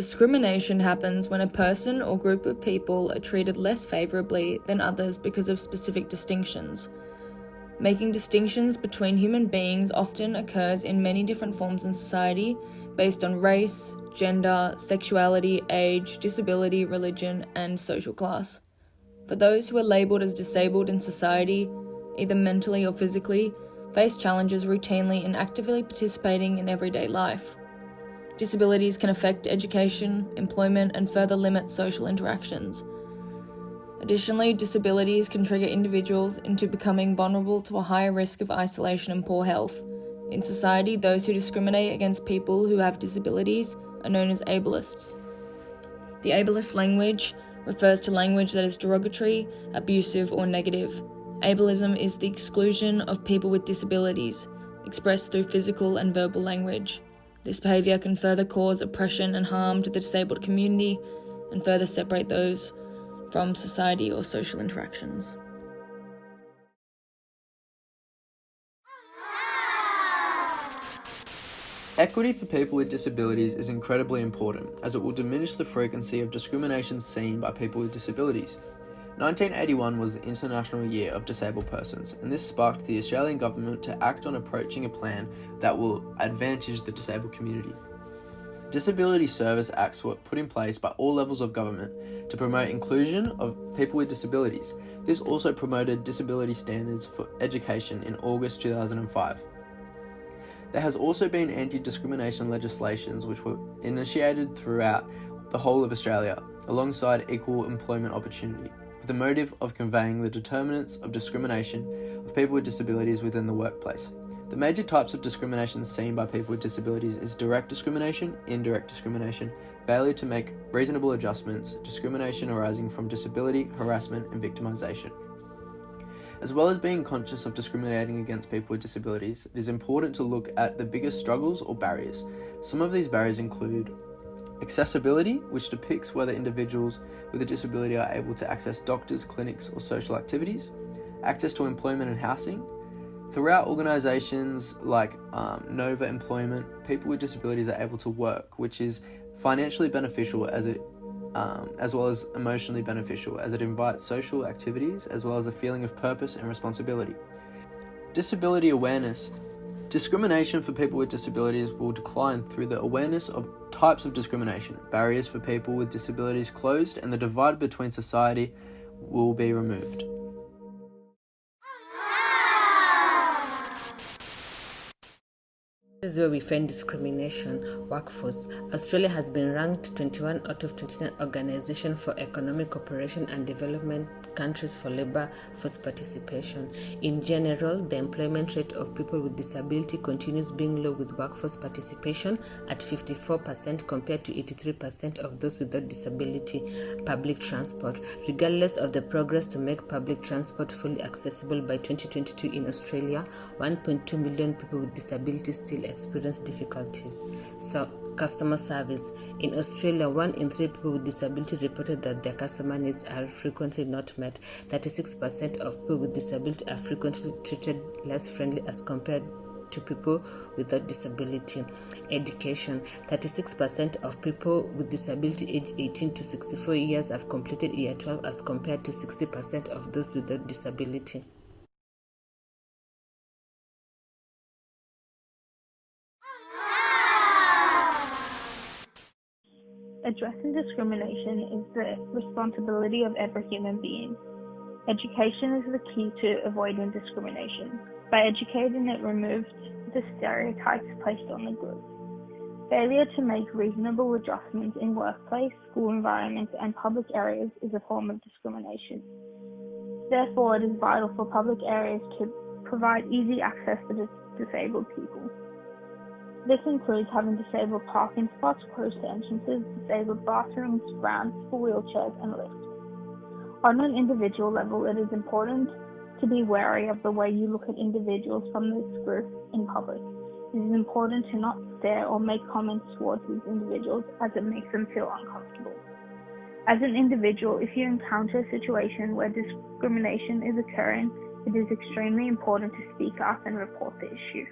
Discrimination happens when a person or group of people are treated less favourably than others because of specific distinctions. Making distinctions between human beings often occurs in many different forms in society based on race, gender, sexuality, age, disability, religion, and social class. For those who are labelled as disabled in society, either mentally or physically, face challenges routinely in actively participating in everyday life. Disabilities can affect education, employment, and further limit social interactions. Additionally, disabilities can trigger individuals into becoming vulnerable to a higher risk of isolation and poor health. In society, those who discriminate against people who have disabilities are known as ableists. The ableist language refers to language that is derogatory, abusive, or negative. Ableism is the exclusion of people with disabilities, expressed through physical and verbal language. This behaviour can further cause oppression and harm to the disabled community and further separate those from society or social interactions. Equity for people with disabilities is incredibly important, as it will diminish the frequency of discrimination seen by people with disabilities. 1981 was the International Year of Disabled Persons, and this sparked the Australian government to act on approaching a plan that will advantage the disabled community. Disability Service Acts were put in place by all levels of government to promote inclusion of people with disabilities. This also promoted disability standards for education in August 2005. There has also been anti-discrimination legislations which were initiated throughout the whole of Australia, alongside equal employment opportunity, with the motive of conveying the determinants of discrimination of people with disabilities within the workplace. The major types of discrimination seen by people with disabilities is direct discrimination, indirect discrimination, failure to make reasonable adjustments, discrimination arising from disability, harassment, and victimisation. As well as being conscious of discriminating against people with disabilities, it is important to look at the biggest struggles or barriers. Some of these barriers include accessibility, which depicts whether individuals with a disability are able to access doctors, clinics, or social activities, access to employment and housing. Throughout organisations like Nova Employment, people with disabilities are able to work, which is financially beneficial as well as emotionally beneficial, as it invites social activities as well as a feeling of purpose and responsibility. Disability awareness. Discrimination for people with disabilities will decline through the awareness of types of discrimination. Barriers for people with disabilities closed, and the divide between society will be removed. This is where we find discrimination. Workforce. Australia has been ranked 21 out of 29 Organization for Economic Cooperation and Development countries for labour force participation. In general, the employment rate of people with disability continues being low, with workforce participation at 54% compared to 83% of those without disability. Public transport. Regardless of the progress to make public transport fully accessible by 2022 in Australia, 1.2 million people with disabilities still experience difficulties. So, customer service. In Australia, 1 in 3 people with disability reported that their customer needs are frequently not met. 36% of people with disability are frequently treated less friendly as compared to people without disability. Education. 36% of people with disability aged 18 to 64 years have completed Year 12 as compared to 60% of those without disability. Addressing discrimination is the responsibility of every human being. Education is the key to avoiding discrimination. By educating, it removes the stereotypes placed on the group. Failure to make reasonable adjustments in workplace, school environments, and public areas is a form of discrimination. Therefore, it is vital for public areas to provide easy access to disabled people. This includes having disabled parking spots close to entrances, disabled bathrooms, ramps for wheelchairs, and lifts. On an individual level, it is important to be wary of the way you look at individuals from this group in public. It is important to not stare or make comments towards these individuals, as it makes them feel uncomfortable. As an individual, if you encounter a situation where discrimination is occurring, it is extremely important to speak up and report the issue.